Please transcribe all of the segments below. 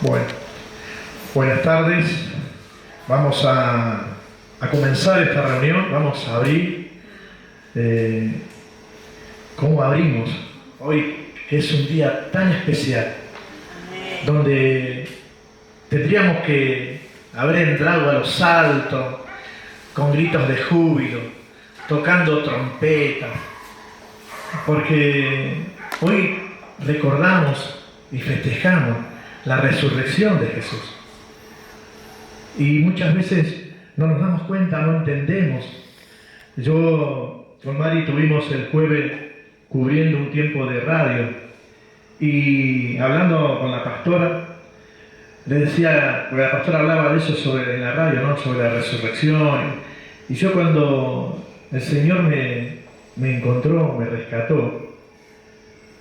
Bueno, buenas tardes. Vamos a comenzar esta reunión. Vamos a abrir. ¿Cómo abrimos? Hoy es un día tan especial, donde tendríamos que haber entrado a los saltos, con gritos de júbilo, tocando trompetas, porque hoy recordamos y festejamos la resurrección de Jesús. Y muchas veces no nos damos cuenta, no entendemos. Yo con Mari tuvimos el jueves cubriendo un tiempo de radio y hablando con la pastora, le decía, porque la pastora hablaba de eso en la radio, ¿no? Sobre la resurrección. Y yo cuando el Señor me encontró, me rescató,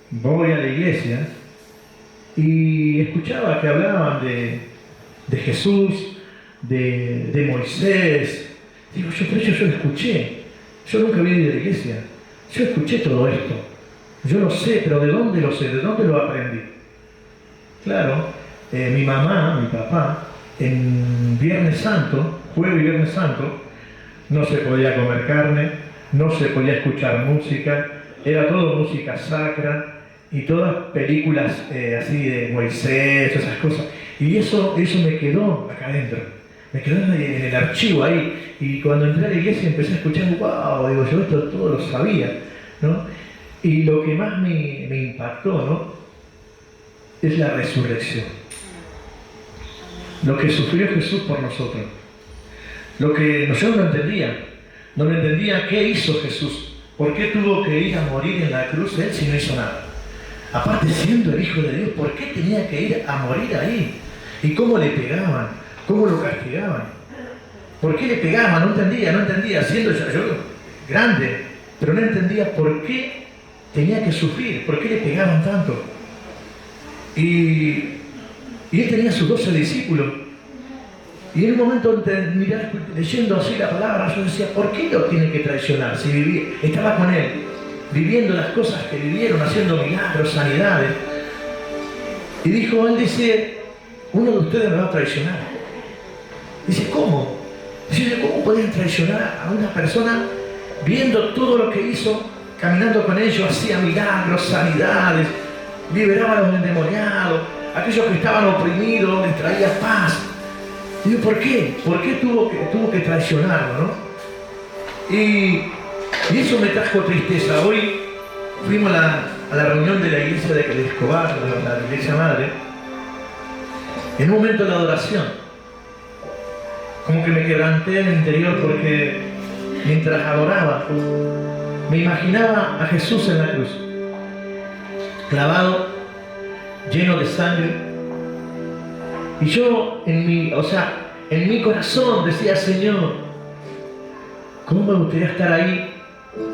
voy a la iglesia y escuchaba que hablaban de Jesús, de Moisés. Digo, yo lo escuché. Yo nunca había ido a la iglesia. Yo escuché todo esto. Yo lo sé, pero ¿de dónde lo sé? ¿De dónde lo aprendí? Claro, mi mamá, mi papá, en Viernes Santo, jueves y Viernes Santo, no se podía comer carne, no se podía escuchar música, era todo música sacra, y todas películas así de Moisés, esas cosas. Y eso me quedó acá adentro, me quedó en el archivo ahí. Y cuando entré a la iglesia empecé a escuchar, wow, digo, yo esto todo lo sabía, ¿no? Y lo que más me impactó, ¿no? Es la resurrección. Lo que sufrió Jesús por nosotros. Lo que yo no entendía qué hizo Jesús. ¿Por qué tuvo que ir a morir en la cruz él si no hizo nada? Aparte, siendo el Hijo de Dios, ¿por qué tenía que ir a morir ahí? ¿Y cómo le pegaban? ¿Cómo lo castigaban? ¿Por qué le pegaban? No entendía. Siendo yo grande, pero no entendía por qué tenía que sufrir, por qué le pegaban tanto. Y él tenía sus 12 discípulos. Y en un momento, leyendo así la palabra, yo decía, ¿por qué lo tiene que traicionar? Si estaba con él, viviendo las cosas que vivieron, haciendo milagros, sanidades. Y él dice, uno de ustedes me va a traicionar. Dice, ¿cómo? Dice, ¿cómo pueden traicionar a una persona viendo todo lo que hizo, caminando con ellos, hacía milagros, sanidades, liberaba a los endemoniados, aquellos que estaban oprimidos, les traía paz? Digo, ¿por qué? ¿Por qué tuvo que traicionarlo, no? Y eso me trajo tristeza. Hoy fuimos a la reunión de la iglesia de Escobar, la iglesia madre. En un momento de la adoración, como que me quebranté en el interior porque mientras adoraba, me imaginaba a Jesús en la cruz, clavado, lleno de sangre. Y yo en mi corazón decía, Señor, ¿cómo me gustaría estar ahí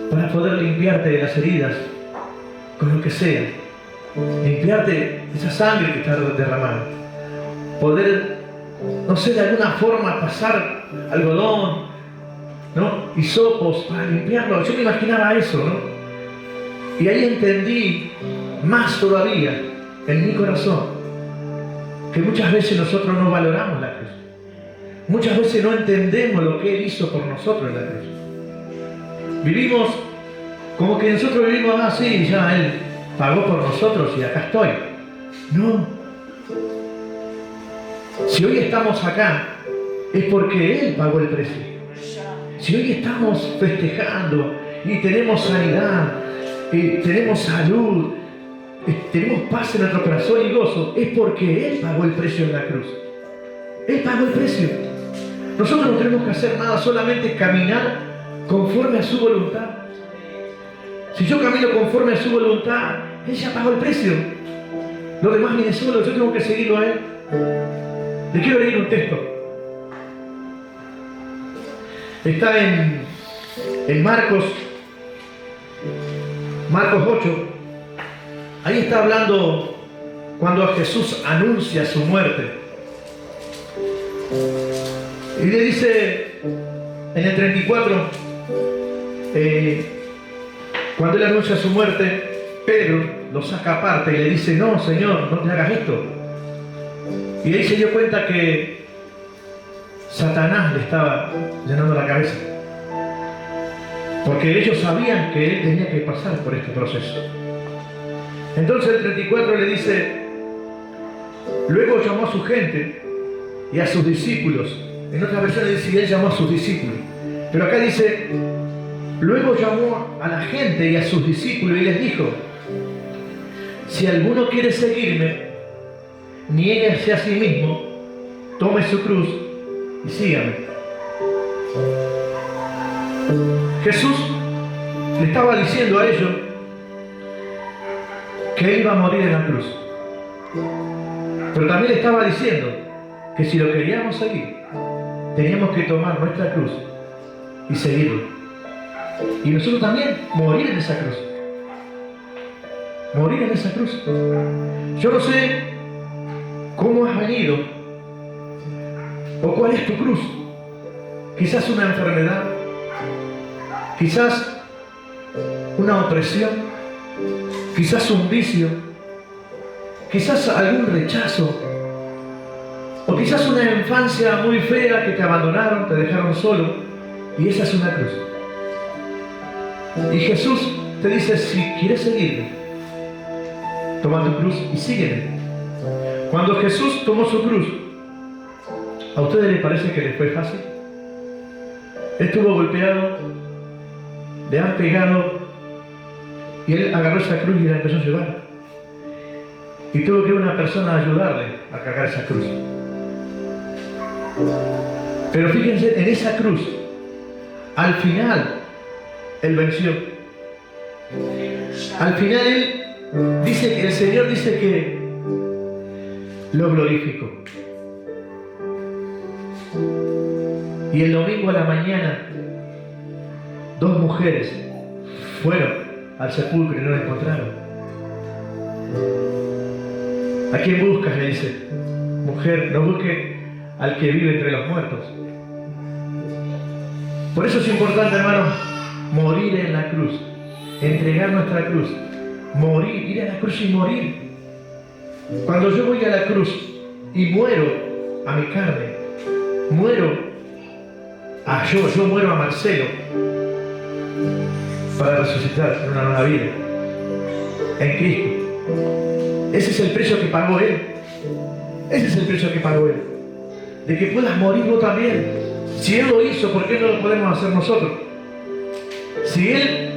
para poder limpiarte de las heridas, con lo que sea? Limpiarte de esa sangre que está derramando. Poder, no sé, de alguna forma pasar algodón, ¿no? Hisopos para limpiarlo. Yo me imaginaba eso, ¿no? Y ahí entendí más todavía en mi corazón que muchas veces nosotros no valoramos la cruz. Muchas veces no entendemos lo que Él hizo por nosotros en la cruz. Vivimos como que nosotros vivimos así, ya Él pagó por nosotros y acá estoy. No. Si hoy estamos acá, es porque Él pagó el precio. Si hoy estamos festejando y tenemos sanidad, tenemos salud, tenemos paz en nuestro corazón y gozo, es porque Él pagó el precio en la cruz. Él pagó el precio. Nosotros no tenemos que hacer nada, solamente caminar conforme a su voluntad. Si yo camino conforme a su voluntad, Él ya pagó el precio. Lo demás viene solo, yo tengo que seguirlo a Él. Le quiero leer un texto. Está en Marcos 8. Ahí está hablando cuando a Jesús anuncia su muerte. Y le dice en el 34, cuando él anuncia su muerte, Pedro lo saca aparte y le dice, no, Señor, no te hagas esto. Y ahí se dio cuenta que Satanás le estaba llenando la cabeza. Porque ellos sabían que él tenía que pasar por este proceso. Entonces el 34 le dice, luego llamó a su gente y a sus discípulos. En otras versiones dice, él llamó a sus discípulos. Pero acá dice, luego llamó a la gente y a sus discípulos y les dijo, si alguno quiere seguirme, niéguese a sí mismo, tome su cruz y sígame. Jesús le estaba diciendo a ellos que él iba a morir en la cruz. Pero también le estaba diciendo que si lo queríamos seguir, teníamos que tomar nuestra cruz y seguirlo. Y nosotros también morir en esa cruz. Morir en esa cruz. Yo no sé cómo has venido o cuál es tu cruz. Quizás una enfermedad, quizás una opresión, quizás un vicio, quizás algún rechazo, o quizás una infancia muy fea que te abandonaron, te dejaron solo, y esa es una cruz. Y Jesús te dice, si quieres seguirme, toma tu cruz y sígueme. Cuando Jesús tomó su cruz, ¿a ustedes les parece que les fue fácil? Estuvo golpeado, le han pegado, y él agarró esa cruz y la empezó a llevar. Y tuvo que ir una persona a ayudarle a cargar esa cruz. Pero fíjense, en esa cruz, al final, él venció. Al final él dice que el Señor dice que lo glorificó. Y el domingo a la mañana, 2 mujeres fueron al sepulcro y no la encontraron. ¿A quién buscas?, le dice. Mujer, no busques al que vive entre los muertos. Por eso es importante, hermanos, morir en la cruz, entregar nuestra cruz, morir, ir a la cruz y morir. Cuando yo voy a la cruz y muero a mi carne, muero a yo muero a Marcelo para resucitar en una nueva vida en Cristo. Ese es el precio que pagó Él. Ese es el precio que pagó Él. De que puedas morir vos también. Si Él lo hizo, ¿por qué no lo podemos hacer nosotros? Si Él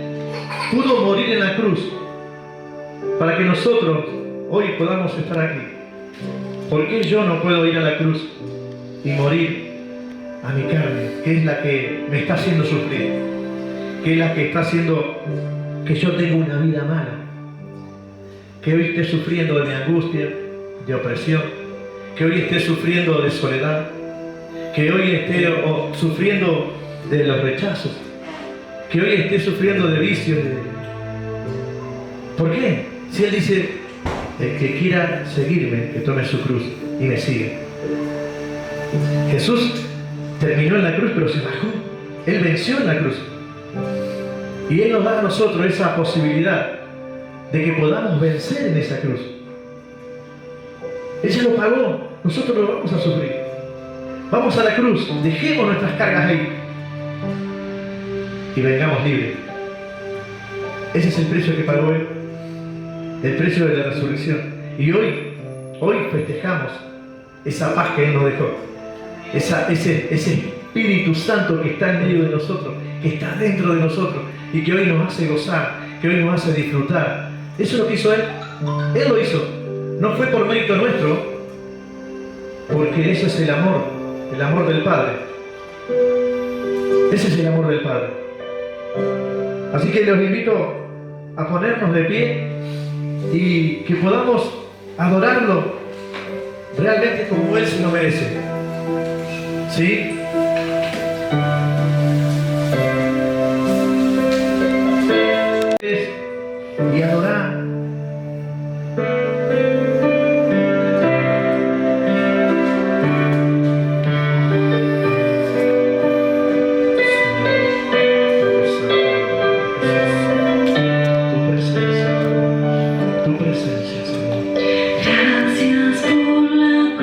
pudo morir en la cruz para que nosotros hoy podamos estar aquí, ¿por qué yo no puedo ir a la cruz y morir a mi carne, que es la que me está haciendo sufrir, que es la que está haciendo que yo tenga una vida mala, que hoy esté sufriendo de mi angustia, de opresión, que hoy esté sufriendo de soledad, que hoy esté sufriendo de los rechazos, que hoy esté sufriendo de vicios? ¿Por qué? Si Él dice, el que quiera seguirme, que tome su cruz y me siga. Jesús terminó en la cruz, pero se bajó. Él venció en la cruz. Y Él nos da a nosotros esa posibilidad de que podamos vencer en esa cruz. Él ya lo pagó, nosotros lo vamos a sufrir. Vamos a la cruz, dejemos nuestras cargas ahí y vengamos libres. Ese es el precio que pagó Él, el precio de la resurrección. Y hoy festejamos esa paz que Él nos dejó, ese Espíritu Santo que está en medio de nosotros, que está dentro de nosotros y que hoy nos hace gozar, que hoy nos hace disfrutar. Eso es lo que hizo Él. Él lo hizo. No fue por mérito nuestro, porque eso es el amor del Padre. Ese es el amor del Padre. Así que los invito a ponernos de pie y que podamos adorarlo realmente como Él se lo merece. ¿Sí? Y adorar. Gracias por la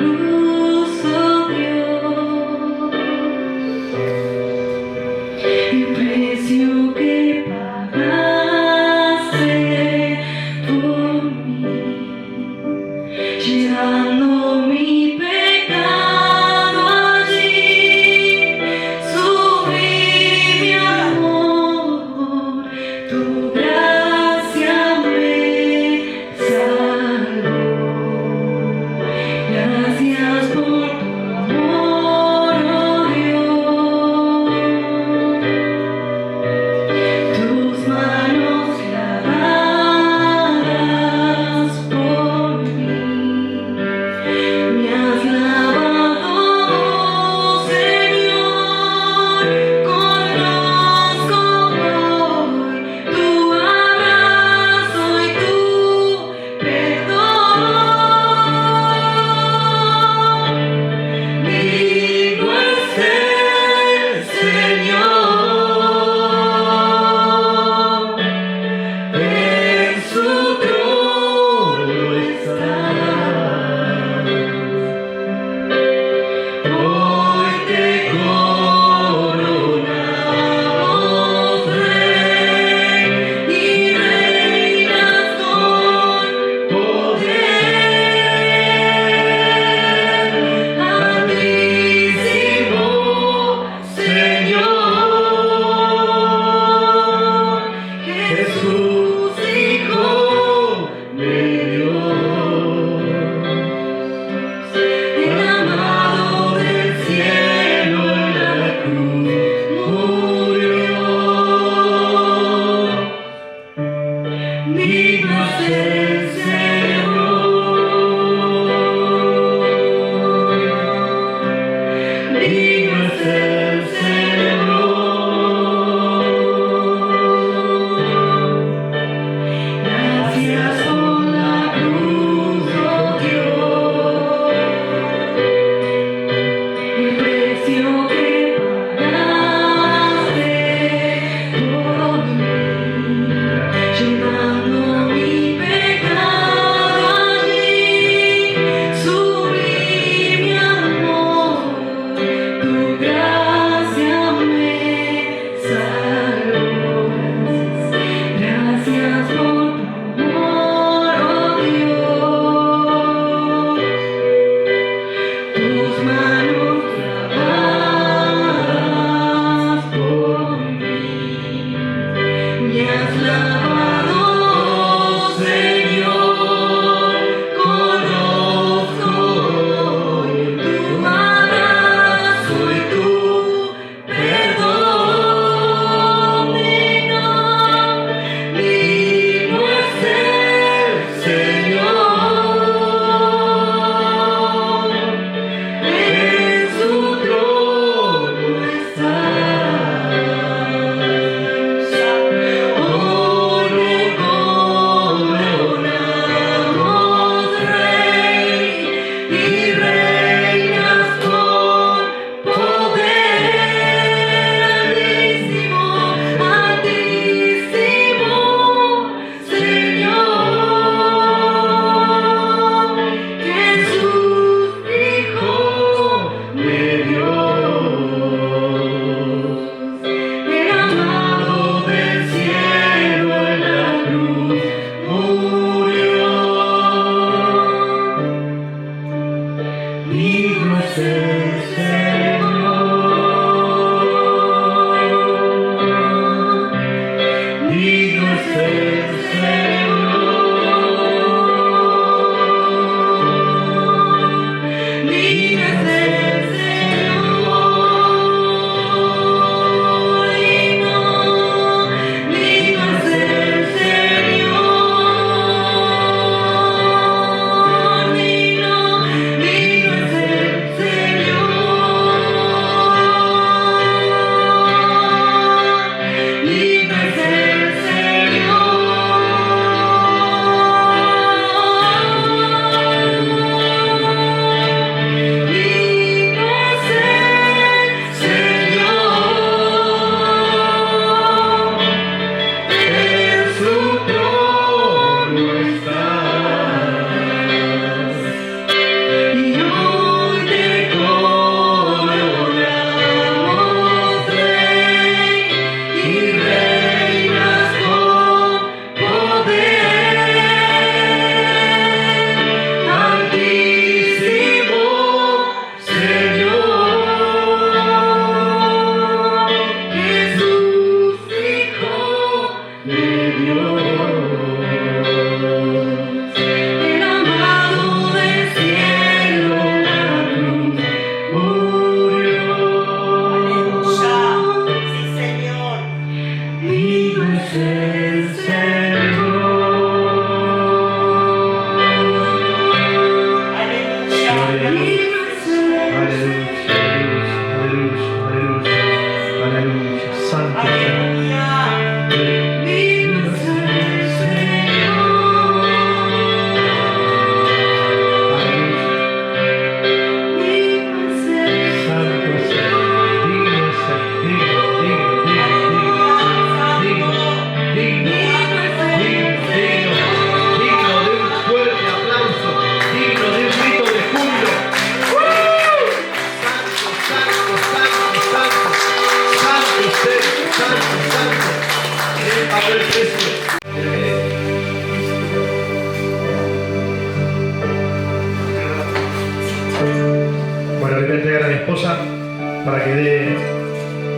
para que dé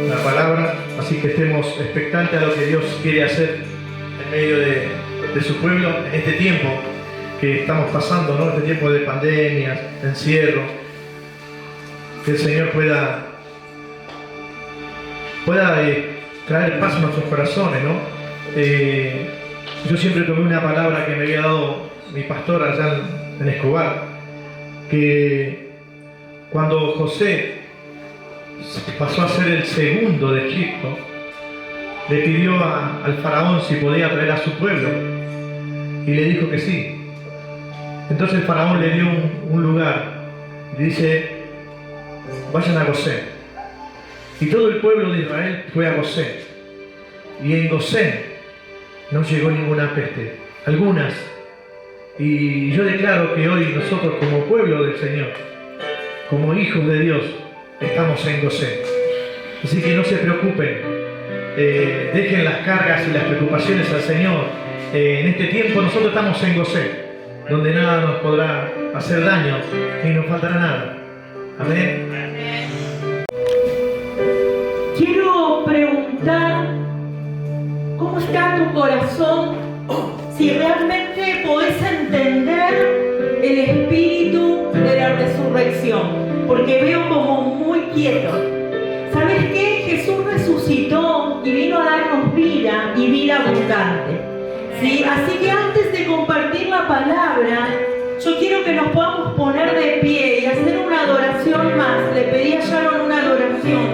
la palabra, así que estemos expectantes a lo que Dios quiere hacer en medio de su pueblo en este tiempo que estamos pasando, ¿no? Este tiempo de pandemias, de encierro, que el Señor pueda traer paz a nuestros corazones, ¿no? Yo siempre tomé una palabra que me había dado mi pastor allá en Escobar, que cuando José pasó a ser el segundo de Egipto, le pidió al faraón si podía traer a su pueblo y le dijo que sí. Entonces el faraón le dio un lugar y dice: vayan a Gosén. Y todo el pueblo de Israel fue a Gosén, y en Gosén no llegó ninguna peste, algunas. Y yo declaro que hoy nosotros, como pueblo del Señor, como hijos de Dios, estamos en Gosén. Así que no se preocupen, dejen las cargas y las preocupaciones al Señor. En este tiempo nosotros estamos en Gosén, donde nada nos podrá hacer daño ni nos faltará nada. Amén. Quiero preguntar, ¿cómo está tu corazón? Si realmente podés entender el espíritu de la resurrección, porque veo como muy quieto. ¿Sabes qué? Jesús resucitó y vino a darnos vida y vida abundante. ¿Sí? Así que antes de compartir la palabra, yo quiero que nos podamos poner de pie y hacer una adoración más. Le pedí a Sharon una adoración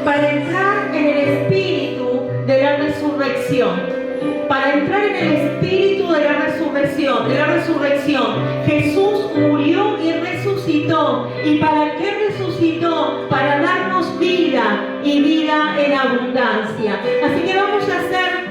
para entrar en el espíritu de la resurrección. Para entrar en el espíritu de la resurrección, Jesús murió y resucitó. ¿Y para qué resucitó? Para darnos vida y vida en abundancia. Así que vamos a hacer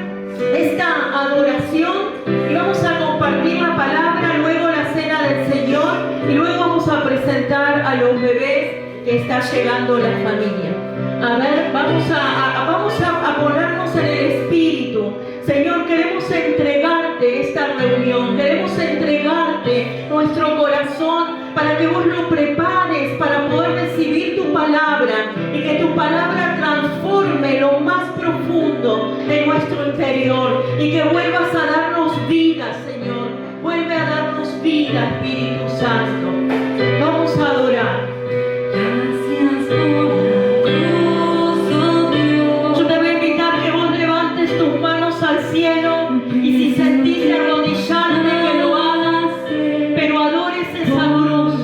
esta adoración y vamos a compartir la palabra, luego la cena del Señor, y luego vamos a presentar a los bebés que está llegando la familia. A ver, vamos a ponernos en el espíritu. Señor, queremos entregarte esta reunión, queremos entregarte nuestro corazón para que vos lo prepares para poder recibir tu palabra y que tu palabra transforme lo más profundo de nuestro interior y que vuelvas a darnos vida, Señor. Vuelve a darnos vida, Espíritu Santo. Vamos a adorar. Gracias por al cielo, y si sentís de arrodillarte, que lo hagas, pero adores esa cruz.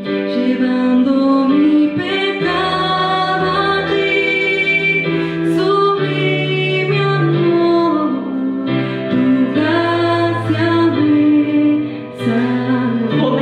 Llevando mi pecado a ti, sublime amor, tu gracia me salvó.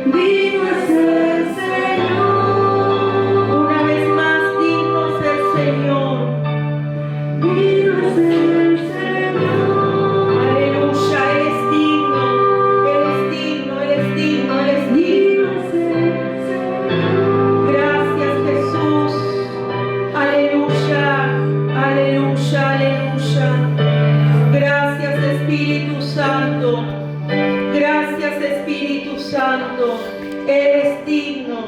Digno es el Señor. Una vez más, digno es el Señor. Digno es el Señor. Aleluya, eres digno, eres digno, eres digno, eres digno. Gracias, Jesús. Aleluya, aleluya, aleluya. Gracias, Espíritu Santo. Gracias, Espíritu Santo. Eres digno,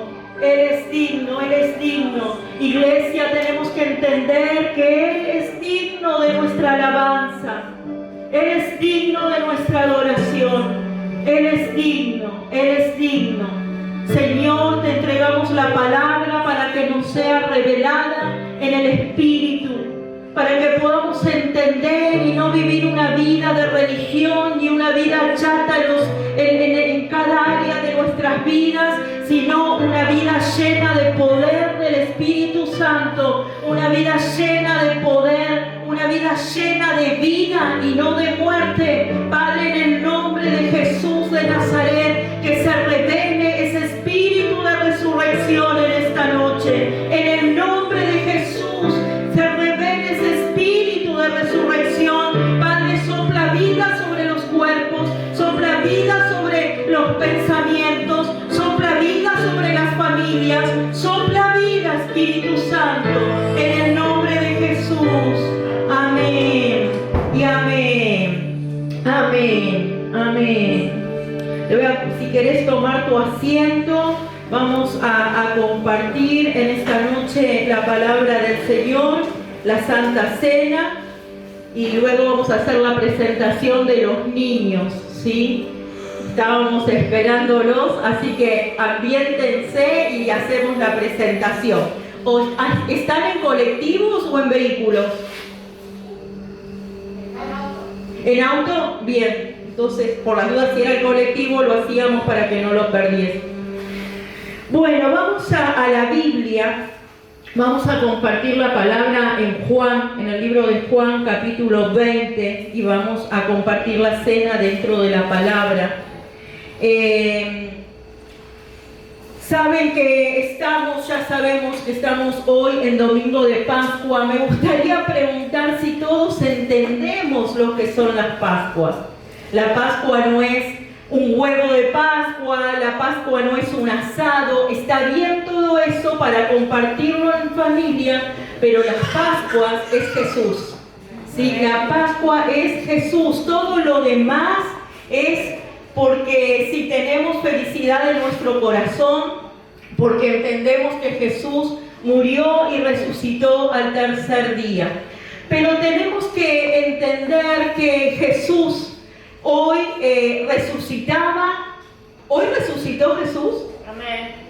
eres digno, eres digno. Iglesia, tenemos que entender que Él es digno de nuestra alabanza. Él es digno de nuestra adoración. Él es digno, Él es digno. Señor, te entregamos la palabra para que nos sea revelada en el Espíritu, para que podamos entender y no vivir una vida de religión ni una vida chata en cada área de nuestras vidas, sino una vida llena de poder del Espíritu Santo, una vida llena de poder, una vida llena de vida y no de muerte. Padre, en el nombre de Jesús de Nazaret, que se revele ese espíritu de resurrección en esta noche. En el nombre de Jesús, se revele ese espíritu de resurrección. Padre, sopla vida sobre los cuerpos, sopla vida sobre los pensamientos, sopla vida sobre las familias, sopla vida, Espíritu Santo, en el nombre de Jesús. Amén y amén. Amén, amén. Si querés tomar tu asiento, vamos a compartir en esta noche la palabra del Señor, la Santa Cena, y luego vamos a hacer la presentación de los niños, ¿sí? Estábamos esperándolos, así que ambiéntense y hacemos la presentación. ¿Están en colectivos o en vehículos? ¿En auto? Bien. Entonces, por las dudas, si era el colectivo, lo hacíamos para que no lo perdiesen. Bueno, vamos a la Biblia. Vamos a compartir la palabra en Juan, en el libro de Juan, capítulo 20, y vamos a compartir la cena dentro de la palabra. Saben que ya sabemos que estamos hoy en Domingo de Pascua. Me gustaría preguntar si todos entendemos lo que son las Pascuas. La Pascua no es un huevo de Pascua, la Pascua no es un asado. Está bien todo eso para compartirlo en familia, pero las Pascuas es Jesús. Sí, la Pascua es Jesús. Todo lo demás es porque si tenemos felicidad en nuestro corazón, porque entendemos que Jesús murió y resucitó al tercer día. Pero tenemos que entender que Jesús hoy resucitaba. ¿Hoy resucitó Jesús? Amén.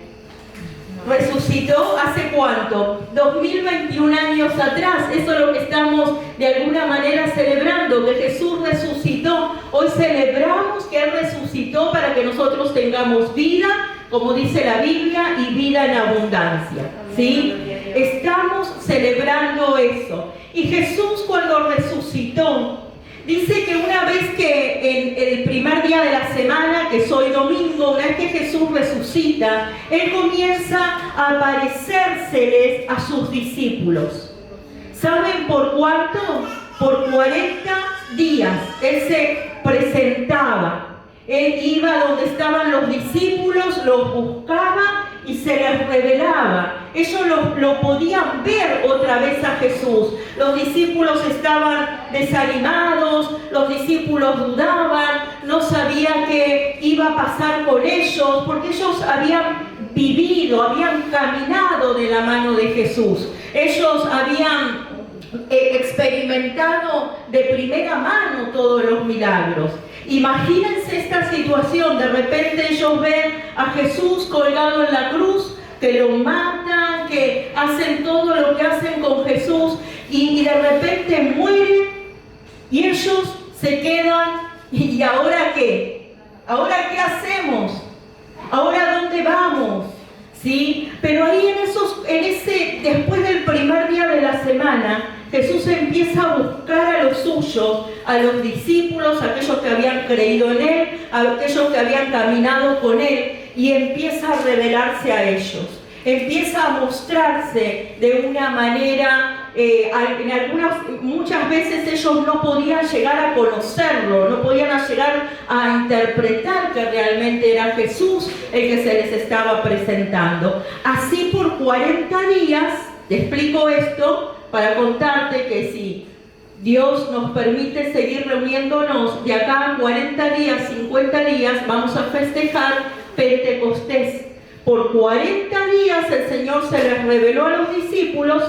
¿Resucitó hace cuánto? 2021 años atrás. Eso es lo que estamos de alguna manera celebrando, que Jesús resucitó. Hoy celebramos que Él resucitó para que nosotros tengamos vida, como dice la Biblia, y vida en abundancia. ¿Sí? Estamos celebrando eso. Y Jesús, cuando resucitó, dice que una vez que en el primer día de la semana, que es hoy domingo, una vez que Jesús resucita, Él comienza a aparecérseles a sus discípulos. ¿Saben por cuánto? Por 40 días. Él se presentaba. Él iba donde estaban los discípulos, los buscaba y se les revelaba. Ellos lo podían ver otra vez a Jesús. Los discípulos estaban desanimados, los discípulos dudaban, no sabían qué iba a pasar con ellos, porque ellos habían vivido, habían caminado de la mano de Jesús. Ellos habían experimentado de primera mano todos los milagros. Imagínense esta situación, de repente ellos ven a Jesús colgado en la cruz, que lo matan, que hacen todo lo que hacen con Jesús y de repente muere y ellos se quedan. ¿Y ahora qué? ¿Ahora qué hacemos? ¿Ahora dónde vamos? ¿Sí? Pero ahí después del primer día de la semana, Jesús empieza a buscar a los suyos, a los discípulos, a aquellos que habían creído en Él, a aquellos que habían caminado con Él. y empieza a revelarse a ellos. Empieza a mostrarse de una manera, muchas veces ellos no podían llegar a conocerlo, no podían llegar a interpretar que realmente era Jesús el que se les estaba presentando. Así por 40 días, te explico esto para contarte que si Dios nos permite seguir reuniéndonos, de acá a 40 días, 50 días, vamos a festejar Pentecostés. Por 40 días el Señor se les reveló a los discípulos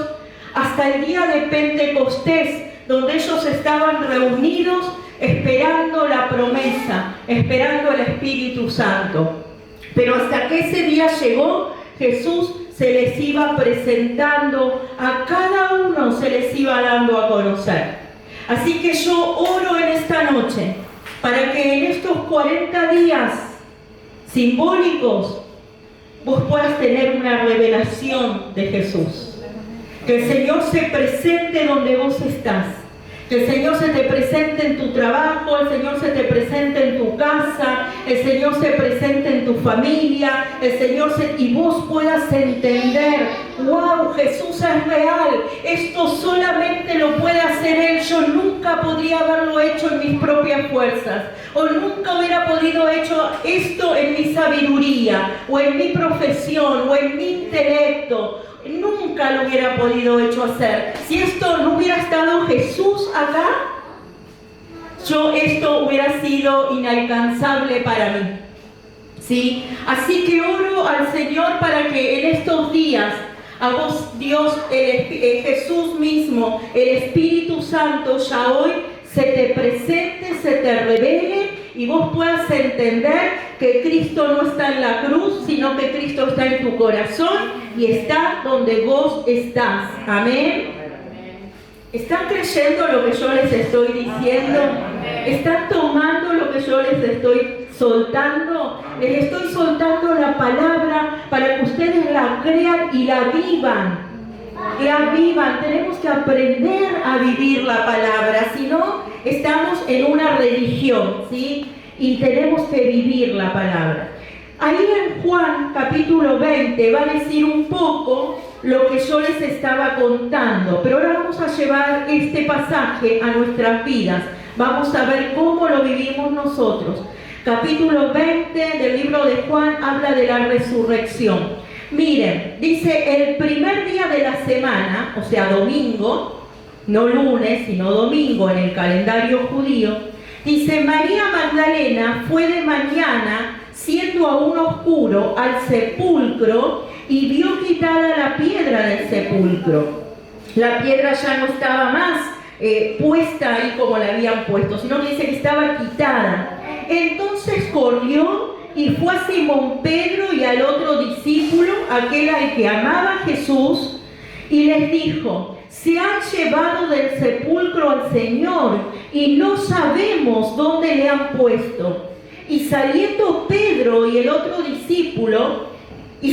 hasta el día de Pentecostés, donde ellos estaban reunidos esperando la promesa, esperando el Espíritu Santo. Pero hasta que ese día llegó, Jesús se les iba presentando, a cada uno se les iba dando a conocer. Así que yo oro en esta noche para que en estos 40 días simbólicos vos puedas tener una revelación de Jesús. Que el Señor se presente donde vos estás. Que el Señor se te presente en tu trabajo, el Señor se te presente en tu casa, el Señor se presente en tu familia, y vos puedas entender, wow, Jesús es real, esto solamente lo puede hacer Él, yo nunca podría haberlo hecho en mis propias fuerzas, o nunca hubiera podido hecho esto en mi sabiduría, o en mi profesión, o en mi intelecto. Nunca lo hubiera podido hecho hacer. Si esto no hubiera estado Jesús acá, esto hubiera sido inalcanzable para mí. ¿Sí? Así que oro al Señor para que en estos días a vos Dios, Jesús mismo, el Espíritu Santo ya hoy se te presente, se te revele y vos puedas entender que Cristo no está en la cruz, sino que Cristo está en tu corazón y está donde vos estás. Amén. ¿Están creyendo lo que yo les estoy diciendo? ¿Están tomando lo que yo les estoy soltando? Les estoy soltando la palabra para que ustedes la crean y la vivan. La vivan. Tenemos que aprender a vivir la palabra, si no estamos en una religión, ¿sí? Y tenemos que vivir la palabra. Ahí en Juan capítulo 20 va a decir un poco lo que yo les estaba contando, pero ahora vamos a llevar este pasaje a nuestras vidas. Vamos a ver cómo lo vivimos nosotros. Capítulo 20 del libro de Juan habla de la resurrección. Miren, dice el primer día de la semana, o sea domingo, no lunes, sino domingo en el calendario judío, dice María Magdalena fue de mañana, siendo aún oscuro, al sepulcro y vio quitada la piedra del sepulcro. La piedra ya no estaba más puesta ahí como la habían puesto, sino que dice que estaba quitada. Entonces corrió y fue a Simón Pedro y al otro discípulo, aquel al que amaba Jesús, y les dijo: se han llevado del sepulcro al Señor y no sabemos dónde le han puesto. Y salieron Pedro y el otro discípulo y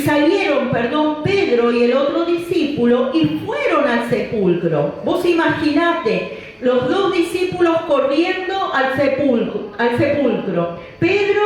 fueron al sepulcro. Vos imaginate, los dos discípulos corriendo al sepulcro. Pedro,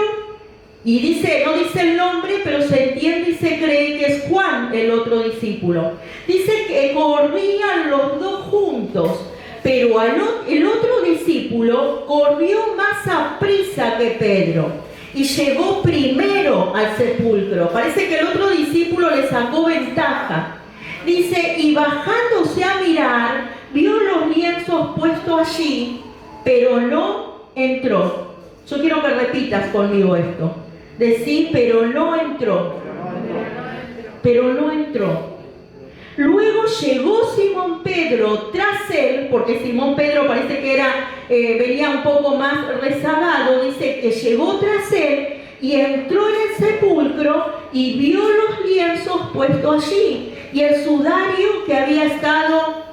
y dice, no dice el nombre, pero se entiende y se cree que es Juan, el otro discípulo. Dice que corrían los dos juntos, pero el otro discípulo corrió más aprisa que Pedro y llegó primero al sepulcro. Parece que el otro discípulo le sacó ventaja. Dice, y bajándose a mirar, vio los lienzos puestos allí, pero no entró. Yo quiero que repitas conmigo esto. Decir, pero no entró. Pero no entró. Luego llegó Simón Pedro tras él, porque Simón Pedro parece que venía un poco más rezagado. Dice que llegó tras él y entró en el sepulcro y vio los lienzos puestos allí y el sudario que había estado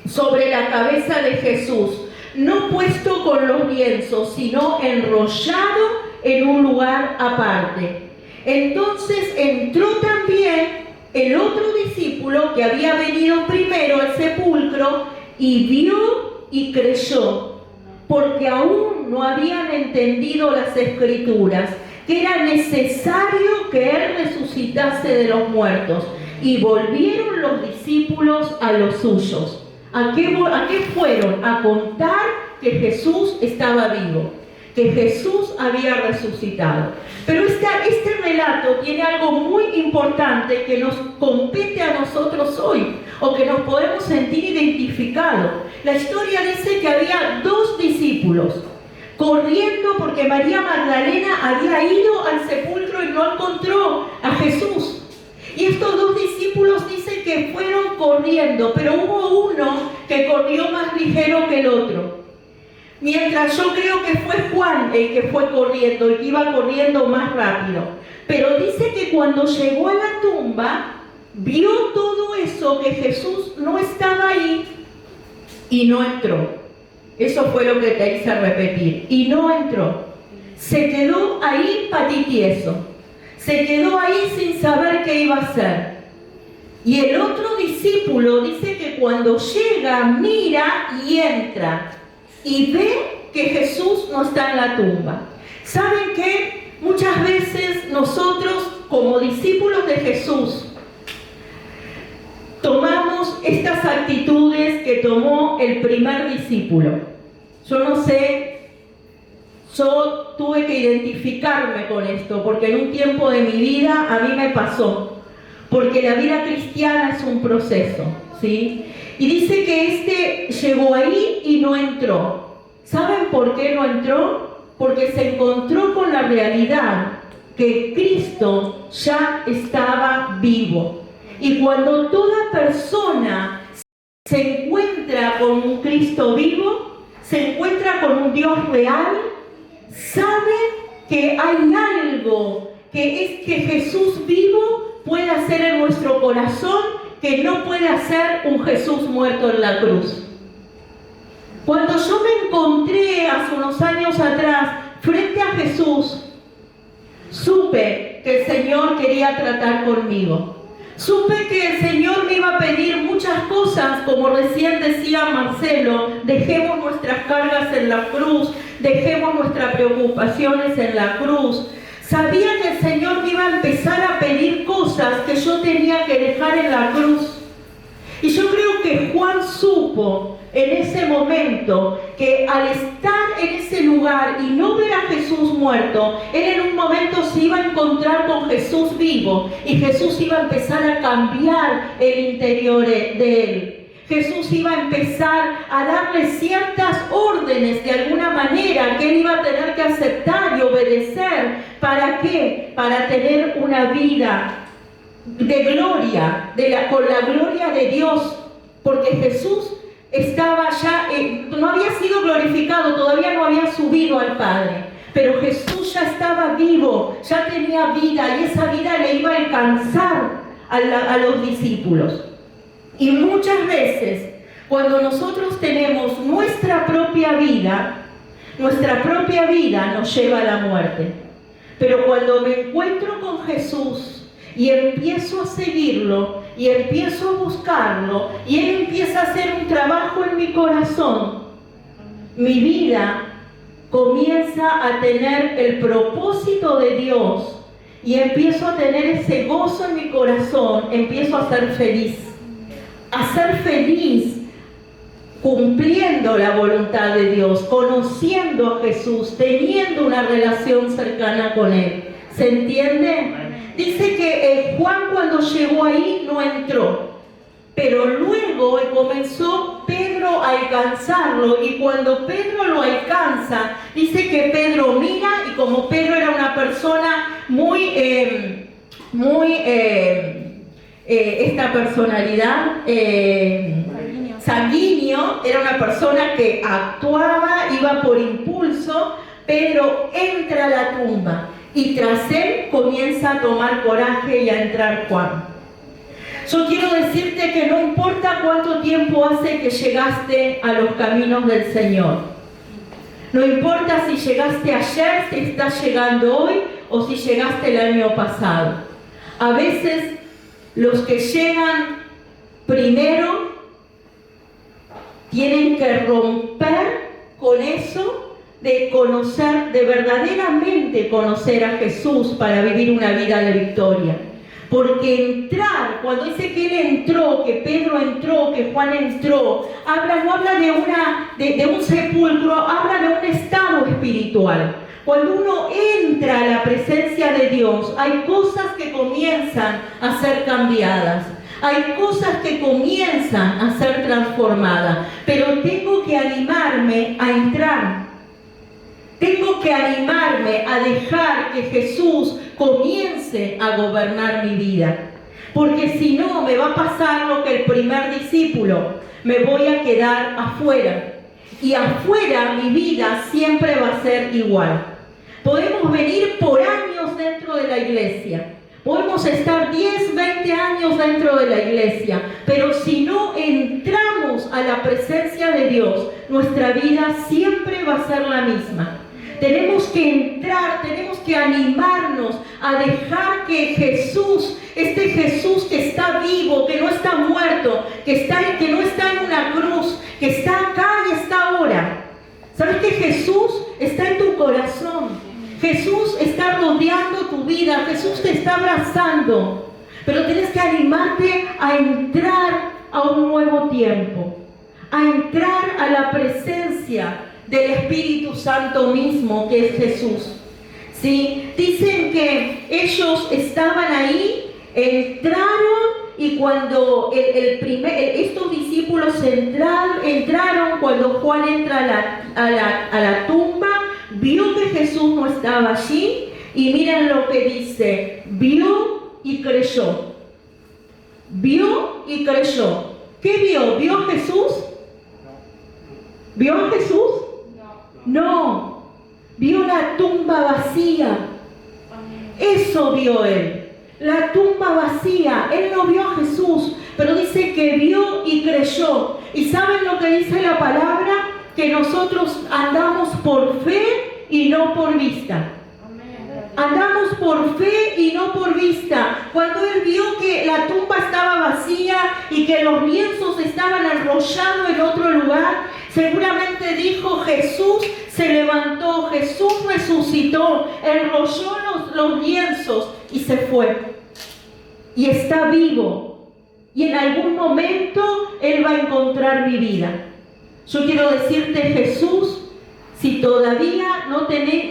sobre la cabeza de Jesús, no puesto con los lienzos, sino enrollado en un lugar aparte. Entonces entró también el otro discípulo que había venido primero al sepulcro y vio y creyó, porque aún no habían entendido las Escrituras, que era necesario que Él resucitase de los muertos. Y volvieron los discípulos a los suyos. ¿A qué fueron? A contar que Jesús estaba vivo, que Jesús había resucitado. Pero este relato tiene algo muy importante que nos compete a nosotros hoy, o que nos podemos sentir identificados. La historia dice que había 2 discípulos corriendo porque María Magdalena había ido al sepulcro y no encontró a Jesús. Y estos 2 discípulos dicen que fueron corriendo, pero hubo uno que corrió más ligero que el otro. Mientras yo creo que fue Juan el que fue corriendo, el que iba corriendo más rápido. Pero dice que cuando llegó a la tumba, vio todo eso, que Jesús no estaba ahí y no entró. Eso fue lo que te hice repetir. Y no entró. Se quedó ahí patitieso. Se quedó ahí sin saber qué iba a hacer. Y el otro discípulo dice que cuando llega, mira y entra. Y ve que Jesús no está en la tumba. ¿Saben qué? Muchas veces nosotros, como discípulos de Jesús, tomamos estas actitudes que tomó el primer discípulo. Yo no sé, yo tuve que identificarme con esto, porque en un tiempo de mi vida a mí me pasó. Porque la vida cristiana es un proceso, ¿sí? Y dice que llegó ahí y no entró. ¿Saben por qué no entró? Porque se encontró con la realidad que Cristo ya estaba vivo. Y cuando toda persona se encuentra con un Cristo vivo, se encuentra con un Dios real, sabe que hay algo que es que Jesús vivo puede hacer en nuestro corazón que no puede hacer un Jesús muerto en la cruz. Cuando yo me encontré hace unos años atrás frente a Jesús, supe que el Señor quería tratar conmigo. Supe que el Señor me iba a pedir muchas cosas, como recién decía Marcelo, dejemos nuestras cargas en la cruz, dejemos nuestras preocupaciones en la cruz. Sabía que el Señor me iba a empezar a pedir cosas que yo tenía que dejar en la cruz. Y yo creo que Juan supo en ese momento que al estar en ese lugar y no ver a Jesús muerto, él en un momento se iba a encontrar con Jesús vivo y Jesús iba a empezar a cambiar el interior de él. Jesús iba a empezar a darle ciertas órdenes de alguna manera que él iba a tener que aceptar y obedecer. ¿Para qué? Para tener una vida de gloria, con la gloria de Dios, porque Jesús estaba ya, no había sido glorificado, todavía no había subido al Padre, pero Jesús ya estaba vivo, ya tenía vida y esa vida le iba a alcanzar a los discípulos. Y muchas veces, cuando nosotros tenemos nuestra propia vida nos lleva a la muerte. Pero cuando me encuentro con Jesús y empiezo a seguirlo, y empiezo a buscarlo, y Él empieza a hacer un trabajo en mi corazón, mi vida comienza a tener el propósito de Dios, y empiezo a tener ese gozo en mi corazón, empiezo a ser feliz. A ser feliz cumpliendo la voluntad de Dios, conociendo a Jesús, teniendo una relación cercana con Él. ¿Se entiende? Dice que Juan cuando llegó ahí no entró, pero luego comenzó Pedro a alcanzarlo, y cuando Pedro lo alcanza, dice que Pedro mira, y como Pedro era una persona esta personalidad sanguíneo, era una persona que actuaba, iba por impulso. Pedro entra a la tumba y tras él comienza a tomar coraje y a entrar Juan. Yo quiero decirte que no importa cuánto tiempo hace que llegaste a los caminos del Señor, no importa si llegaste ayer, si estás llegando hoy o si llegaste el año pasado. A veces los que llegan primero tienen que romper con eso de conocer, de verdaderamente conocer a Jesús para vivir una vida de victoria. Porque entrar, cuando dice que Él entró, que Pedro entró, que Juan entró, no habla de un sepulcro, habla de un estado espiritual. Cuando uno entra a la presencia de Dios, hay cosas que comienzan a ser cambiadas. Hay cosas que comienzan a ser transformadas. Pero tengo que animarme a entrar. Tengo que animarme a dejar que Jesús comience a gobernar mi vida. Porque si no, me va a pasar lo que el primer discípulo. Me voy a quedar afuera. Y afuera mi vida siempre va a ser igual. Podemos venir por años dentro de la iglesia. Podemos estar 10, 20 años dentro de la iglesia. Pero si no entramos a la presencia de Dios, nuestra vida siempre va a ser la misma. Tenemos que entrar, tenemos que animarnos a dejar que Jesús, este Jesús que está vivo, que no está muerto, que no está en una cruz, que está acá y está ahora. ¿Sabes que Jesús está en tu corazón? Jesús está rodeando tu vida, Jesús te está abrazando. Pero tienes que animarte a entrar a un nuevo tiempo, a entrar a la presencia del Espíritu Santo mismo, que es Jesús. ¿Sí? Dicen que ellos estaban ahí, entraron, y cuando estos discípulos entraron, cuando Juan entra a la tumba, vio que Jesús no estaba allí, y miren lo que dice: vio y creyó. Vio y creyó. ¿Qué vio? ¿Vio a Jesús? ¿Vio a Jesús? No, vio la tumba vacía. Eso vio él, la tumba vacía. Él no vio a Jesús, pero dice que vio y creyó. ¿Y saben lo que dice la palabra? Que nosotros andamos por fe y no por vista. Andamos por fe y no por vista. Cuando él vio que la tumba estaba vacía y que los lienzos estaban enrollados en otro lugar, seguramente dijo: Jesús se levantó, Jesús resucitó, enrolló los lienzos y se fue. Y está vivo. Y en algún momento Él va a encontrar mi vida. Yo quiero decirte, Jesús, si todavía no tenés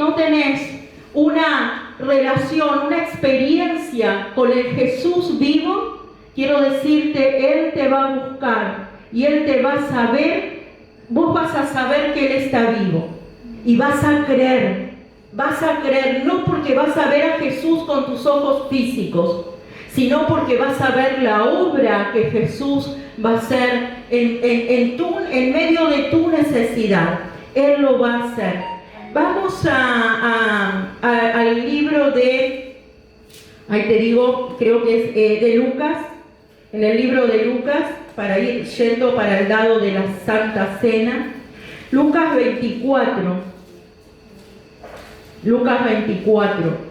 una relación, una experiencia con el Jesús vivo, quiero decirte, Él te va a buscar y Él te va a saber. Vos vas a saber que Él está vivo y vas a creer, no porque vas a ver a Jesús con tus ojos físicos, sino porque vas a ver la obra que Jesús va a hacer en medio de tu necesidad. Él lo va a hacer. Vamos al libro de, ahí te digo, creo que es de Lucas, en el libro de Lucas, para ir yendo para el lado de la Santa Cena. Lucas 24. Lucas 24.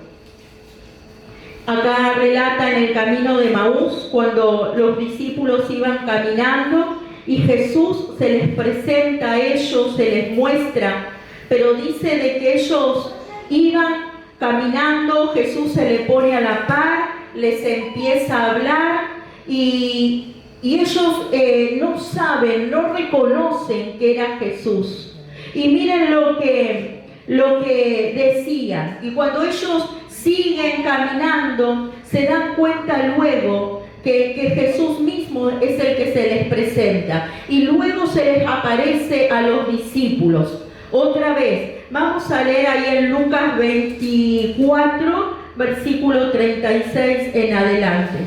Acá relata en el camino de Maús, cuando los discípulos iban caminando y Jesús se les presenta a ellos, se les muestra, pero dice de que ellos iban caminando, Jesús se le pone a la par, les empieza a hablar y ellos no saben, no reconocen que era Jesús. Y miren lo que decían. Y cuando ellos siguen caminando, se dan cuenta luego que Jesús mismo es el que se les presenta. Y luego se les aparece a los discípulos. Otra vez, vamos a leer ahí en Lucas 24, versículo 36 en adelante.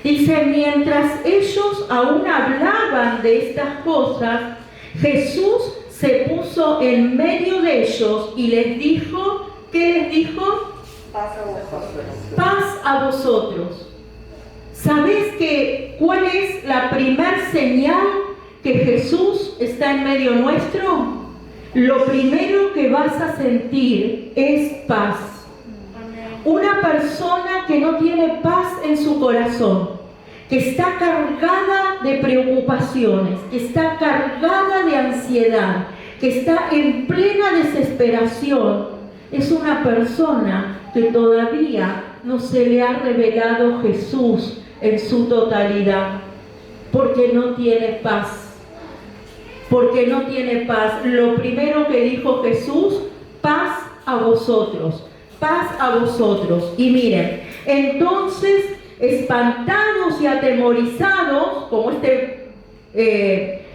Dice: mientras ellos aún hablaban de estas cosas, Jesús se puso en medio de ellos y les dijo, ¿qué les dijo? Paz a vosotros. Paz a vosotros. ¿Sabés cuál es la primer señal que Jesús está en medio nuestro? Lo primero que vas a sentir es paz. Una persona que no tiene paz en su corazón, que está cargada de preocupaciones, que está cargada de ansiedad, que está en plena desesperación, es una persona que todavía no se le ha revelado Jesús en su totalidad, porque no tiene paz. Porque no tiene paz. Lo primero que dijo Jesús: paz a vosotros, paz a vosotros. Y miren, entonces, espantados y atemorizados, como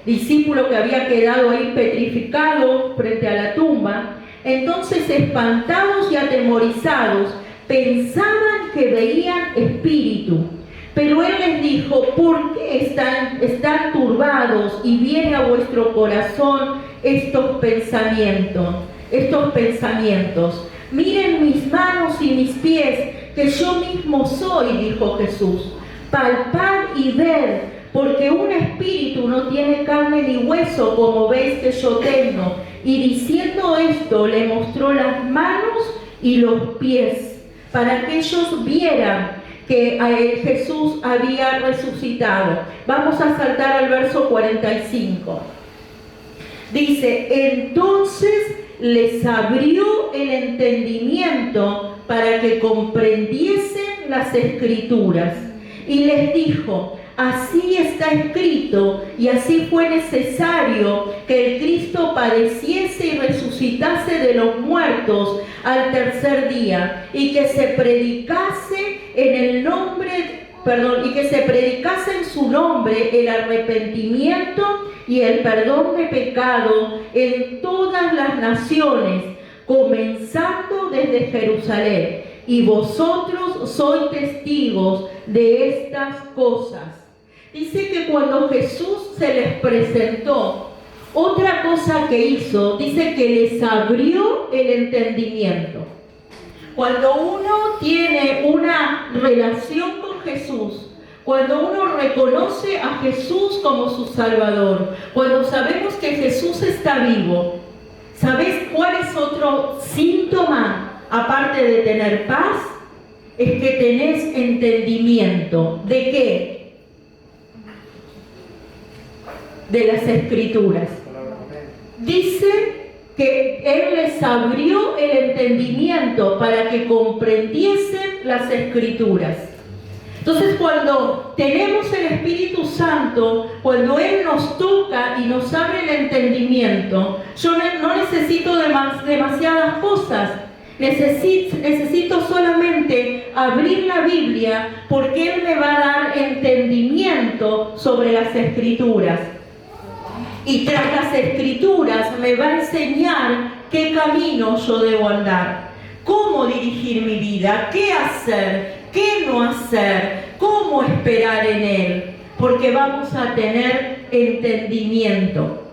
discípulo que había quedado ahí petrificado frente a la tumba, entonces espantados y atemorizados, pensaban que veían espíritu. Pero él les dijo: ¿por qué están turbados y viene a vuestro corazón estos pensamientos? Miren mis manos y mis pies, que yo mismo soy, dijo Jesús. Palpad y ved, porque un espíritu no tiene carne ni hueso, como veis que yo tengo. Y diciendo esto, le mostró las manos y los pies, para que ellos vieran que Jesús había resucitado. Vamos a saltar al verso 45. Dice: entonces les abrió el entendimiento para que comprendiesen las Escrituras. Y les dijo: así está escrito, y así fue necesario que el Cristo padeciese y resucitase de los muertos al tercer día, y que se predicase en su nombre el arrepentimiento y el perdón de pecado en todas las naciones, comenzando desde Jerusalén. Y vosotros sois testigos de estas cosas. Dice que cuando Jesús se les presentó, otra cosa que hizo, dice que les abrió el entendimiento. Cuando uno tiene una relación con Jesús, cuando uno reconoce a Jesús como su Salvador, cuando sabemos que Jesús está vivo, ¿sabes cuál es otro síntoma, aparte de tener paz? Es que tenés entendimiento. ¿De qué? De las Escrituras. Dice que Él les abrió el entendimiento para que comprendiesen las Escrituras. Entonces, cuando tenemos el Espíritu Santo, cuando Él nos toca y nos abre el entendimiento, yo no necesito demasiadas cosas. Necesito solamente abrir la Biblia, porque Él me va a dar entendimiento sobre las Escrituras. Y tras las Escrituras me va a enseñar qué camino yo debo andar, cómo dirigir mi vida, qué hacer, qué no hacer, cómo esperar en Él, porque vamos a tener entendimiento.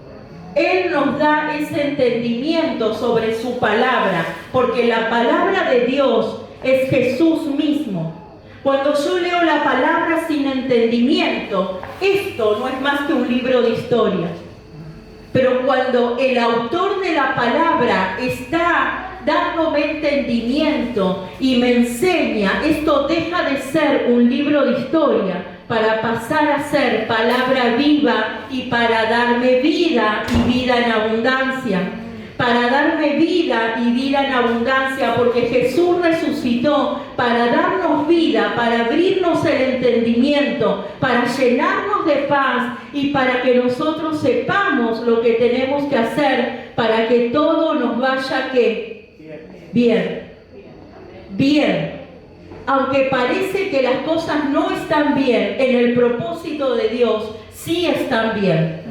Él nos da ese entendimiento sobre su palabra, porque la palabra de Dios es Jesús mismo. Cuando yo leo la palabra sin entendimiento, esto no es más que un libro de historia. Pero cuando el autor de la palabra está dándome entendimiento y me enseña, esto deja de ser un libro de historia para pasar a ser palabra viva y para darme vida y vida en abundancia. Para darme vida y vida en abundancia, porque Jesús resucitó para darnos vida, para abrirnos el entendimiento, para llenarnos de paz y para que nosotros sepamos lo que tenemos que hacer para que todo nos vaya ¿qué? Bien. Aunque parece que las cosas no están bien, en el propósito de Dios sí están bien.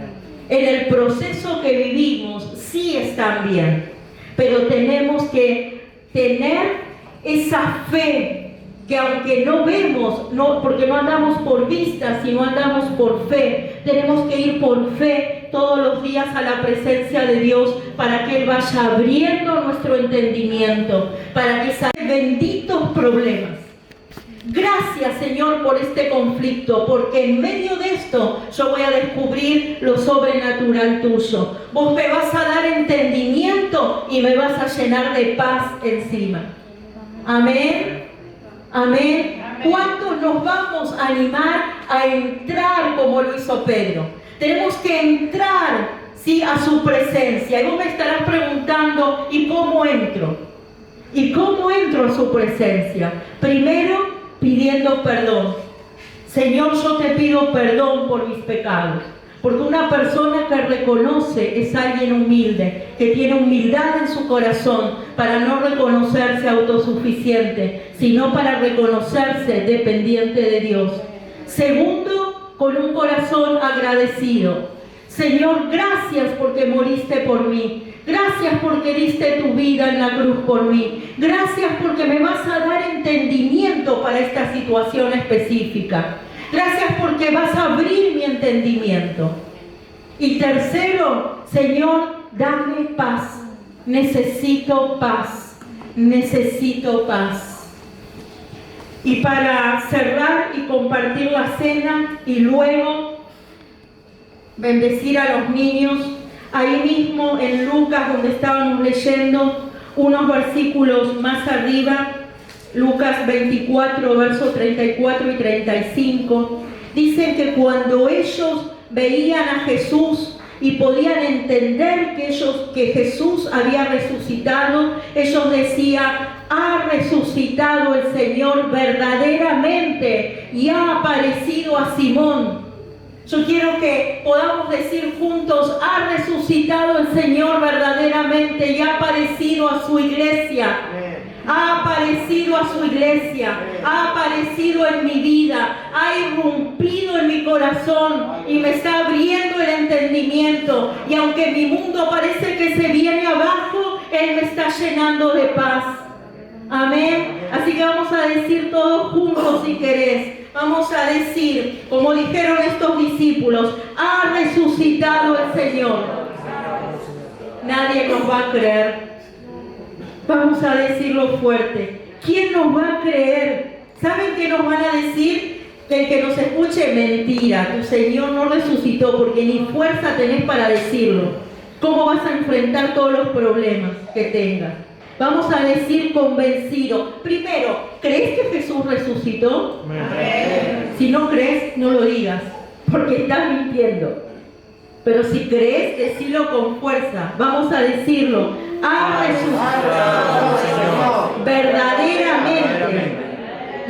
En el proceso que vivimos sí están bien, pero tenemos que tener esa fe que aunque no vemos, porque no andamos por vista, sino andamos por fe, tenemos que ir por fe todos los días a la presencia de Dios para que Él vaya abriendo nuestro entendimiento, para que salgan benditos problemas. Gracias, Señor, por este conflicto, porque en medio de esto yo voy a descubrir lo sobrenatural tuyo. Vos me vas a dar entendimiento y me vas a llenar de paz encima. Amén. Amén. ¿Cuántos nos vamos a animar a entrar como lo hizo Pedro? Tenemos que entrar ¿sí?, a su presencia. Y vos me estarás preguntando, ¿y cómo entro? ¿Y cómo entro a su presencia? Primero, pidiendo perdón. Señor, yo te pido perdón por mis pecados. Porque una persona que reconoce es alguien humilde, que tiene humildad en su corazón para no reconocerse autosuficiente, sino para reconocerse dependiente de Dios. Segundo, con un corazón agradecido. Señor, gracias porque moriste por mí. Gracias porque diste tu vida en la cruz por mí. Gracias porque me vas a dar entendimiento para esta situación específica. Gracias porque vas a abrir mi entendimiento. Y tercero, Señor, dame paz. Necesito paz. Necesito paz. Y para cerrar y compartir la cena y luego bendecir a los niños, ahí mismo en Lucas, donde estábamos leyendo unos versículos más arriba, Lucas 24, versos 34 y 35, dicen que cuando ellos veían a Jesús y podían entender que Jesús había resucitado, ellos decían: ha resucitado el Señor verdaderamente y ha aparecido a Simón. Yo quiero que podamos decir juntos: ha resucitado el Señor verdaderamente y ha aparecido a su iglesia. Ha aparecido a su iglesia, ha aparecido en mi vida, ha irrumpido en mi corazón y me está abriendo el entendimiento. Y aunque mi mundo parece que se viene abajo, Él me está llenando de paz. Amén. Así que vamos a decir todos juntos, si querés. Vamos a decir, como dijeron estos discípulos: ha resucitado el Señor. Nadie nos va a creer. Vamos a decirlo fuerte. ¿Quién nos va a creer? ¿Saben qué nos van a decir? El que nos escuche: mentira, tu Señor no resucitó, porque ni fuerza tenés para decirlo. ¿Cómo vas a enfrentar todos los problemas que tengas? Vamos a decir convencido. Primero, ¿crees que Jesús resucitó? Amén. Si no crees, no lo digas, porque estás mintiendo. Pero si crees, decilo con fuerza. Vamos a decirlo: ha resucitado verdaderamente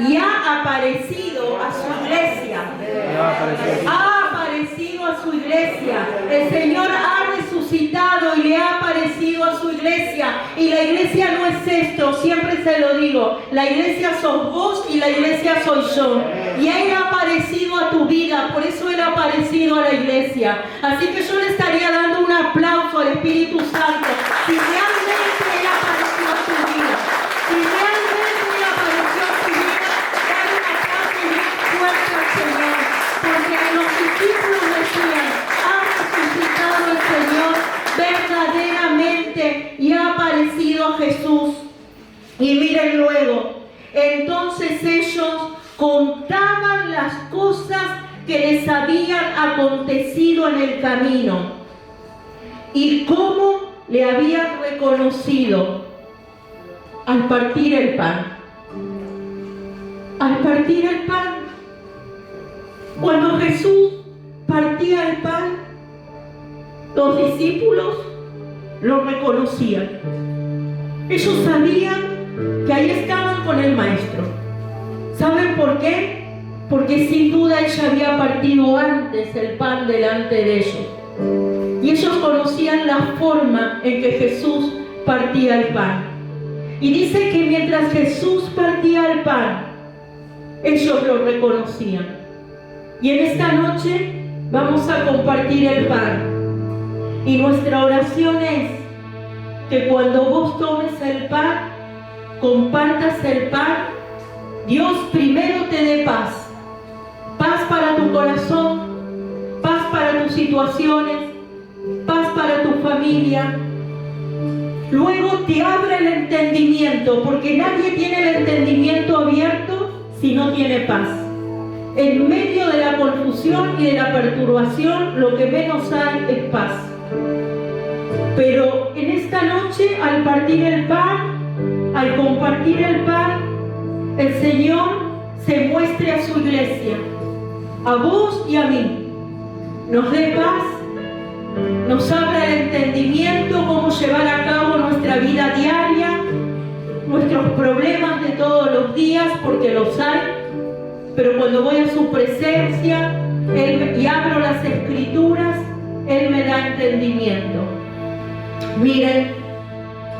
y ha aparecido a su iglesia. Ha aparecido a su iglesia. El Señor ha resucitado y le ha aparecido a su iglesia. Y la iglesia no es esto, siempre se lo digo. La iglesia sos vos y la iglesia soy yo. Y Él ha aparecido a tu vida, por eso Él ha aparecido a la iglesia. Así que yo le estaría dando un aplauso al Espíritu Santo si realmente Él apareció a tu vida. Si realmente Él apareció a tu vida, dale un aplauso y bien fuerte al Señor. Porque los discípulos decían: ha resucitado el Señor verdaderamente y ha aparecido a Jesús. Y miren luego, entonces ellos contaban las cosas que les habían acontecido en el camino y cómo le habían reconocido al partir el pan. Al partir el pan, cuando Jesús partía el pan, los discípulos lo reconocían. Ellos sabían que ahí estaban con el Maestro. ¿Saben por qué? Porque sin duda Él ya había partido antes el pan delante de ellos. Y ellos conocían la forma en que Jesús partía el pan. Y dice que mientras Jesús partía el pan, ellos lo reconocían. Y en esta noche vamos a compartir el pan. Y nuestra oración es que cuando vos tomes el pan, compartas el pan, Dios primero te dé paz. Paz para tu corazón, paz para tus situaciones, paz para tu familia. Luego te abre el entendimiento, porque nadie tiene el entendimiento abierto si no tiene paz. En medio de la confusión y de la perturbación, lo que menos hay es paz. Pero en esta noche, al partir el pan, al compartir el pan, el Señor se muestre a su iglesia, a vos y a mí, nos dé paz nos abra el entendimiento, cómo llevar a cabo nuestra vida diaria, nuestros problemas de todos los días, porque los hay, pero cuando voy a su presencia y abro las Escrituras, Él me da entendimiento. Miren,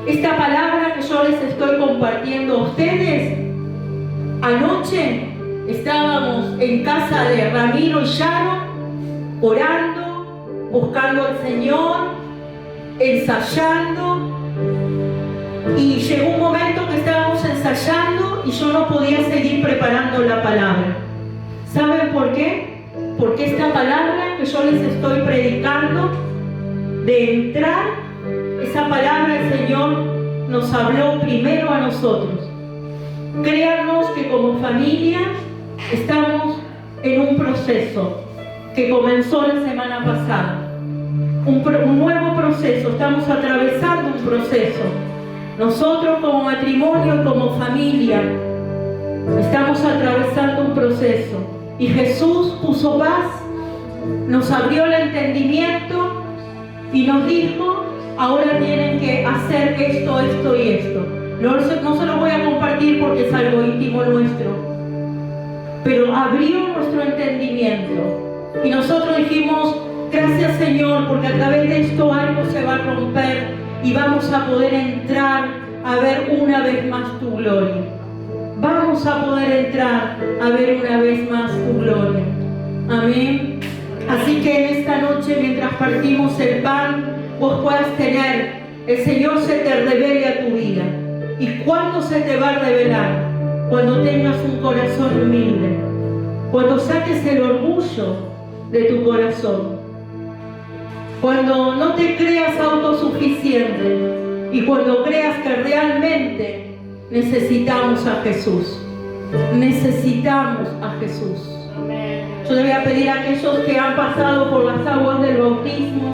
esta palabra que yo les estoy compartiendo a ustedes, anoche estábamos en casa de Ramiro y Yaro, orando, buscando al Señor, ensayando, y llegó un momento que estábamos ensayando y yo no podía seguir preparando la palabra. ¿Saben por qué? Porque esta palabra que yo les estoy predicando, de entrar, esa palabra el Señor nos habló primero a nosotros. Créanos que como familia estamos en un proceso que comenzó la semana pasada. Un nuevo proceso, estamos atravesando un proceso. Nosotros como matrimonio y como familia estamos atravesando un proceso. Y Jesús puso paz, nos abrió el entendimiento y nos dijo, ahora tienen que hacer esto, esto y esto. No se lo voy a compartir porque es algo íntimo nuestro, pero abrió nuestro entendimiento y nosotros dijimos, gracias Señor, porque a través de esto algo se va a romper y vamos a poder entrar a ver una vez más tu gloria. Vamos a poder entrar a ver una vez más tu gloria. Amén. Así que en esta noche, mientras partimos el pan, vos puedas tener, el Señor se te revele a tu vida. ¿Y cuándo se te va a revelar? Cuando tengas un corazón humilde, cuando saques el orgullo de tu corazón, cuando no te creas autosuficiente y cuando creas que realmente necesitamos a Jesús. Necesitamos a Jesús. Yo le voy a pedir a aquellos que han pasado por las aguas del bautismo